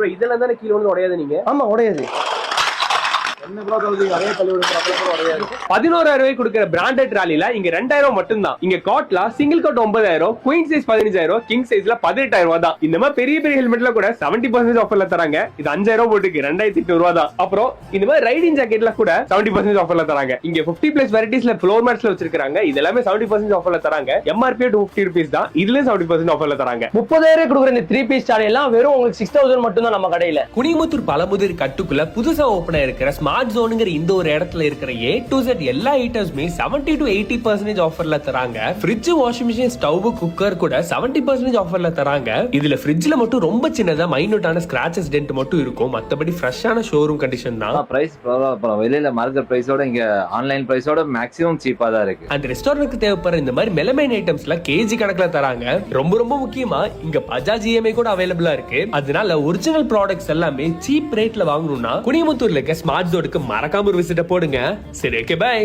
இதெல்லாம் தானே கீழே வந்து உடையாது நீங்க? ஆமா உடையாது. 11,000 ரூபாய் கொடுக்கிற பிராண்டட் ட்ராலில இங்க 2,000 மட்டும் தான். இங்க காட்ல single cot 9,000, queen size 15,000, king சைஸ்ல 18,000 ரூபாய் தான். இந்த மாதிரி பெரிய பெரிய ஹெல்மெட்ல கூட 70% ஆஃபர்ல தராங்க. இது 5,000 போட்டுக்கு 2,800 ரூபாய் தான். அப்புறம் இந்த மாதிரி ரைடிங் ஜாக்கெட்ல கூட 70% ஆஃபர்ல தராங்க. இங்க 50+ வெரைட்டிஸ்ல ஃப்ளோர் மேட்ஸ்ல வச்சிருக்காங்க. இது எல்லாமே 70% ஆஃபர்ல தராங்க. MRP 250 rupees தான். இதுல 70% ஆஃபர்ல தராங்க. 30,000 கொடுக்குற இந்த 3 பீஸ் ட்ராலி எல்லாம் வெறும் உங்களுக்கு 6,000 மட்டும் தான் நம்ம கடையில. குனிமுத்தூர் பழமுதிர் கட்டுக்குள்ள புதுசா ஓபன் ஆயிருக்கிற ஸ்மார்ட் ஜோனுங்கிற இந்த ஒரு இடத்துல இருக்கிற A to Z எல்லா ஐட்டம்ஸுமே 70 to 80% ஆஃபர்ல தராங்க. Fridge, washing machine, stove, cooker கூட 70% ஆஃபர்ல தராங்க. இதுல ஃப்ரிட்ஜ்ல மட்டும் ரொம்ப சின்னதா மைனூட்டான ஸ்கிராச்சஸ் டென்ட் மட்டும் இருக்கும். மத்தபடி ஃப்ரெஷ்ஷான ஷோரூம் கண்டிஷன் தான். பிரைஸ் வெளியில மார்க்கெட் பிரைஸோட இங்க ஆன்லைன் பிரைஸோட மேக்ஸிமம் சீப்பா தான் இருக்கு. அந்த ரெஸ்டாரண்ட்க்கு தேவைப்படுற இந்த மாதிரி மெலமைன் ஐட்டம்ஸ்ல கேஜி கணக்குல தராங்க. ரொம்ப ரொம்ப முக்கியமா இங்க பஜாஜ் EMI கூட அவைலபிளா இருக்கு. அதனால ஒரிஜினல் ப்ராடக்ட்ஸ் எல்லாமே சீப் ரேட்ல வாங்கணும்னா குனிமுத்தூர்ல இருக்க ஸ்மார்ட் ஜோனுக்கு மறக்காம ஒரு விசிட்ட போடுங்க. சரி, ஓகே, பை.